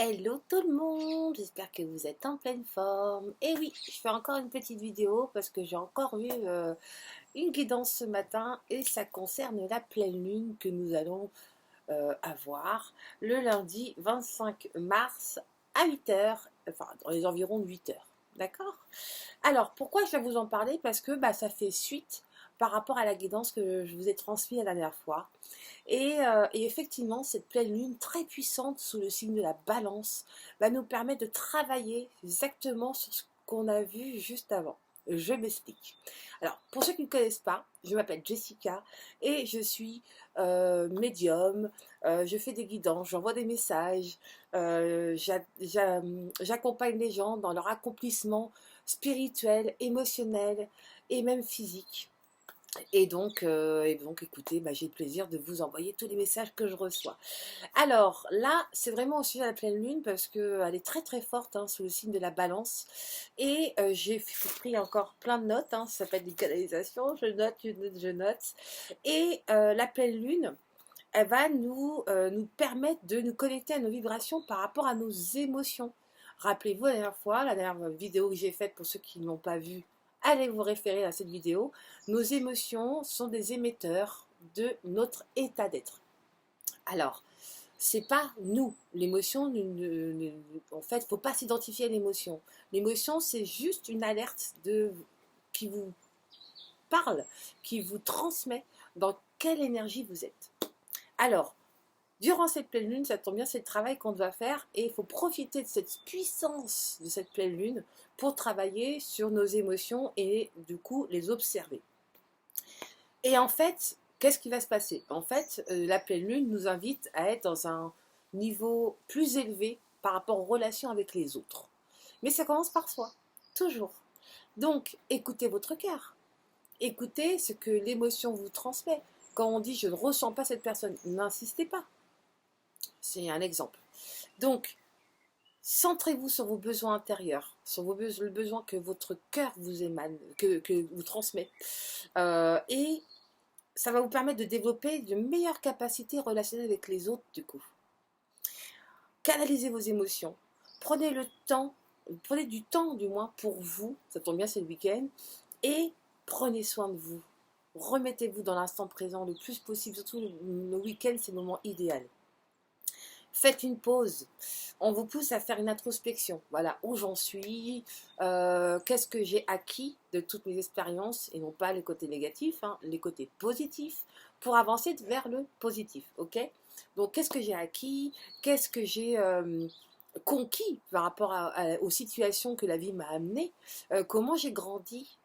Hello tout le monde, j'espère que vous êtes en pleine forme. Et oui, je fais encore une petite vidéo parce que j'ai encore eu une guidance ce matin et ça concerne la pleine lune que nous allons avoir le lundi 25 mars à 8 heures, enfin dans les environs de 8 heures. D'accord? Alors, pourquoi je vais vous en parler? Parce que ça fait suite par rapport à la guidance que je vous ai transmise la dernière fois. Et effectivement, cette pleine lune très puissante sous le signe de la balance va nous permettre de travailler exactement sur ce qu'on a vu juste avant. Je m'explique. Alors, pour ceux qui ne me connaissent pas, je m'appelle Jessica et je suis médium. Je fais des guidances, j'envoie des messages, j'accompagne les gens dans leur accomplissement spirituel, émotionnel et même physique. Et donc, écoutez, j'ai le plaisir de vous envoyer tous les messages que je reçois. Alors là, c'est vraiment au sujet de la pleine lune parce qu'elle est très très forte sous le signe de la balance. Et j'ai pris encore plein de notes, ça s'appelle des canalisations, je note, je note, je note. Et la pleine lune, elle va nous permettre de nous connecter à nos vibrations par rapport à nos émotions. Rappelez-vous la dernière fois, la dernière vidéo que j'ai faite, pour ceux qui ne l'ont pas vue, allez vous référer à cette vidéo. Nos émotions sont des émetteurs de notre état d'être. Alors, c'est pas nous. L'émotion, en fait, il ne faut pas s'identifier à l'émotion. L'émotion, c'est juste une alerte qui vous parle, qui vous transmet dans quelle énergie vous êtes. Alors, durant cette pleine lune, ça tombe bien, c'est le travail qu'on doit faire et il faut profiter de cette puissance de cette pleine lune pour travailler sur nos émotions et du coup les observer. Et en fait, qu'est-ce qui va se passer? En fait, la pleine lune nous invite à être dans un niveau plus élevé par rapport aux relations avec les autres. Mais ça commence par soi, toujours. Donc, écoutez votre cœur. Écoutez ce que l'émotion vous transmet. Quand on dit je ne ressens pas cette personne, n'insistez pas. C'est un exemple. Donc, centrez-vous sur vos besoins intérieurs, sur le besoin que votre cœur vous émane, que vous transmet. Et ça va vous permettre de développer de meilleures capacités relationnelles avec les autres, du coup. Canalisez vos émotions. Prenez le temps, prenez du temps, du moins, pour vous. Ça tombe bien, c'est le week-end. Et prenez soin de vous. Remettez-vous dans l'instant présent le plus possible. Surtout le week-end, c'est le moment idéal. Faites une pause. On vous pousse à faire une introspection. Voilà, où j'en suis, qu'est-ce que j'ai acquis de toutes mes expériences, et non pas les côtés négatifs, les côtés positifs, pour avancer vers le positif, ok? Donc, qu'est-ce que j'ai acquis, qu'est-ce que j'ai conquis par rapport aux situations que la vie m'a amené, comment j'ai grandi.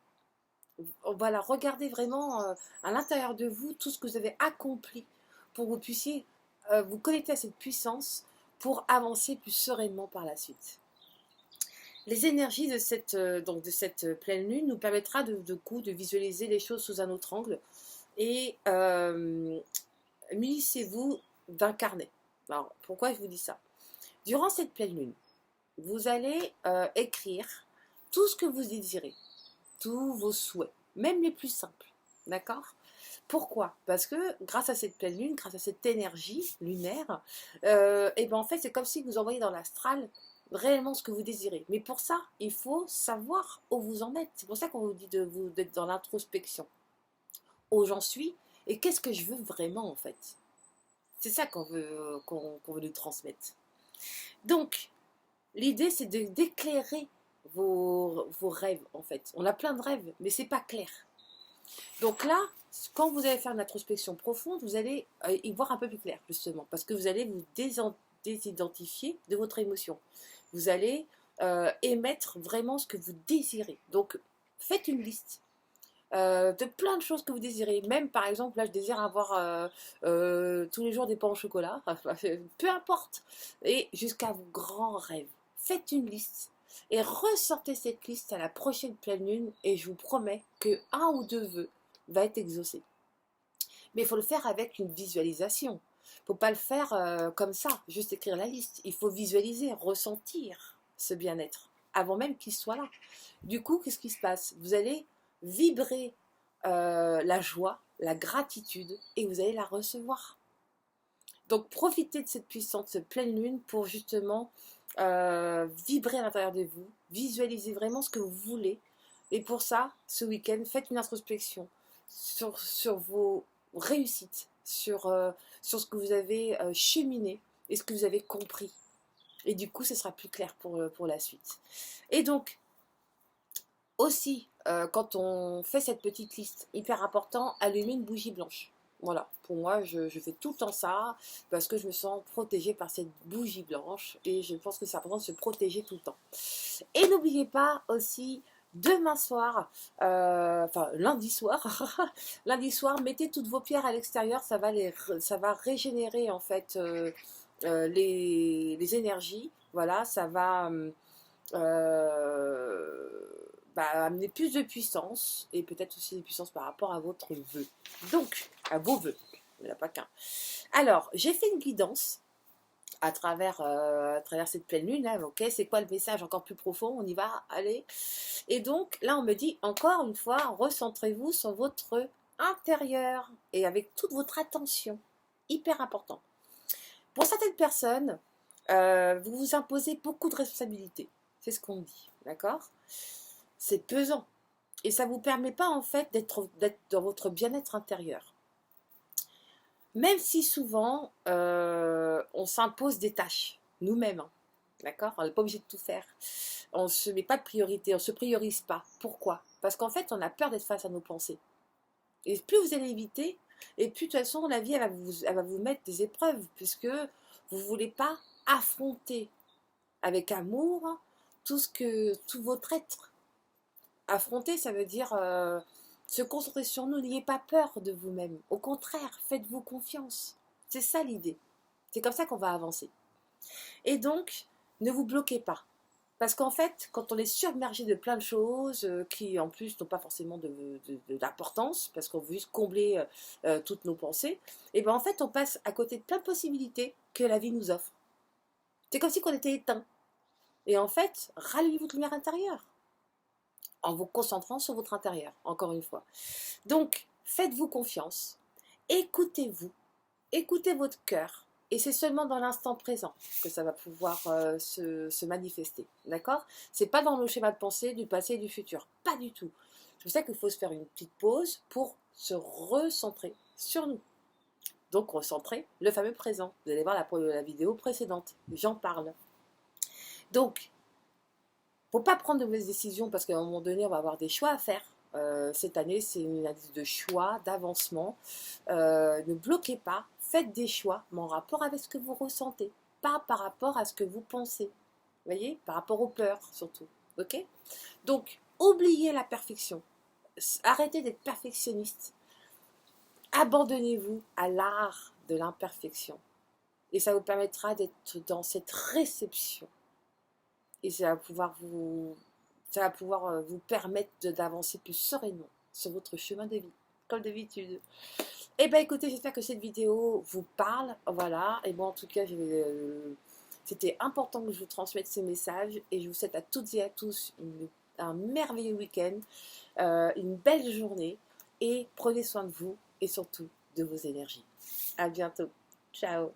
Voilà, regardez vraiment à l'intérieur de vous tout ce que vous avez accompli pour que vous puissiez vous connecter à cette puissance pour avancer plus sereinement par la suite. Les énergies de cette pleine lune nous permettra de visualiser les choses sous un autre angle et munissez-vous d'un carnet. Alors, pourquoi je vous dis ça? Durant cette pleine lune, vous allez écrire tout ce que vous désirez, tous vos souhaits, même les plus simples, d'accord? Pourquoi? Parce que grâce à cette pleine lune, grâce à cette énergie lunaire, en fait, c'est comme si vous envoyez dans l'astral réellement ce que vous désirez. Mais pour ça, il faut savoir où vous en êtes. C'est pour ça qu'on vous dit d'être dans l'introspection. Où j'en suis et qu'est-ce que je veux vraiment en fait. C'est ça qu'on veut nous transmettre. Donc, l'idée, c'est d'éclairer vos rêves en fait. On a plein de rêves, mais c'est pas clair. Donc là, quand vous allez faire une introspection profonde, vous allez y voir un peu plus clair, justement, parce que vous allez vous désidentifier de votre émotion. Vous allez émettre vraiment ce que vous désirez. Donc, faites une liste de plein de choses que vous désirez. Même, par exemple, là, je désire avoir tous les jours des pains au chocolat, peu importe, et jusqu'à vos grands rêves. Faites une liste. Et ressortez cette liste à la prochaine pleine lune et je vous promets que un ou deux vœux va être exaucé. Mais il faut le faire avec une visualisation. Il ne faut pas le faire comme ça, juste écrire la liste. Il faut visualiser, ressentir ce bien-être avant même qu'il soit là. Du coup, qu'est-ce qui se passe? Vous allez vibrer la joie, la gratitude et vous allez la recevoir. Donc profitez de cette puissante pleine lune pour justement vibrer à l'intérieur de vous, visualisez vraiment ce que vous voulez. Et pour ça, ce week-end, faites une introspection sur vos réussites, sur ce que vous avez cheminé et ce que vous avez compris. Et du coup, ce sera plus clair pour la suite. Et donc, aussi, quand on fait cette petite liste, hyper important, allumer une bougie blanche. Voilà, pour moi, je fais tout le temps ça parce que je me sens protégée par cette bougie blanche et je pense que c'est important de se protéger tout le temps. Et n'oubliez pas aussi, demain soir, enfin lundi soir, lundi soir, mettez toutes vos pierres à l'extérieur, ça va régénérer en fait les énergies. Voilà, ça va amener plus de puissance et peut-être aussi de puissance par rapport à votre vœu. Donc, à vos vœux. Il n'y en a pas qu'un. Alors, j'ai fait une guidance à travers cette pleine lune. Hein, ok, c'est quoi le message encore plus profond? On y va, allez. Et donc, là, on me dit, encore une fois, recentrez-vous sur votre intérieur et avec toute votre attention. Hyper important. Pour certaines personnes, vous vous imposez beaucoup de responsabilités. C'est ce qu'on dit, d'accord? C'est pesant. Et ça ne vous permet pas, en fait, d'être dans votre bien-être intérieur. Même si souvent, on s'impose des tâches, nous-mêmes, hein, d'accord? On n'est pas obligé de tout faire. On ne se met pas de priorité, on ne se priorise pas. Pourquoi? Parce qu'en fait, on a peur d'être face à nos pensées. Et plus vous allez éviter, et plus de toute façon, la vie, elle va vous mettre des épreuves, puisque vous ne voulez pas affronter avec amour tout votre être. Affronter, ça veut dire se concentrer sur nous. N'ayez pas peur de vous-même. Au contraire, faites-vous confiance. C'est ça l'idée. C'est comme ça qu'on va avancer. Et donc, ne vous bloquez pas. Parce qu'en fait, quand on est submergé de plein de choses qui, en plus, n'ont pas forcément d'importance, parce qu'on veut juste combler toutes nos pensées, et bien en fait, on passe à côté de plein de possibilités que la vie nous offre. C'est comme si on était éteint. Et en fait, rallumez votre lumière intérieure en vous concentrant sur votre intérieur, encore une fois. Donc, faites-vous confiance, écoutez-vous, écoutez votre cœur, et c'est seulement dans l'instant présent que ça va pouvoir se manifester, d'accord? C'est pas dans le schéma de pensée du passé et du futur, pas du tout. C'est pour ça qu'il faut se faire une petite pause pour se recentrer sur nous. Donc, recentrer le fameux présent. Vous allez voir la vidéo précédente, j'en parle. Donc, faut pas prendre de mauvaises décisions parce qu'à un moment donné, on va avoir des choix à faire. Cette année, c'est une année de choix, d'avancement. Ne bloquez pas, faites des choix, mais en rapport avec ce que vous ressentez, pas par rapport à ce que vous pensez. Vous voyez, par rapport aux peurs surtout. Ok? Donc, oubliez la perfection. Arrêtez d'être perfectionniste. Abandonnez-vous à l'art de l'imperfection. Et ça vous permettra d'être dans cette réception. Et ça va pouvoir vous permettre d'avancer plus sereinement sur votre chemin de vie, comme d'habitude. Et bien écoutez, j'espère que cette vidéo vous parle, voilà, et bon en tout cas, c'était important que je vous transmette ces messages, et je vous souhaite à toutes et à tous un merveilleux week-end, une belle journée, et prenez soin de vous, et surtout de vos énergies. À bientôt, ciao.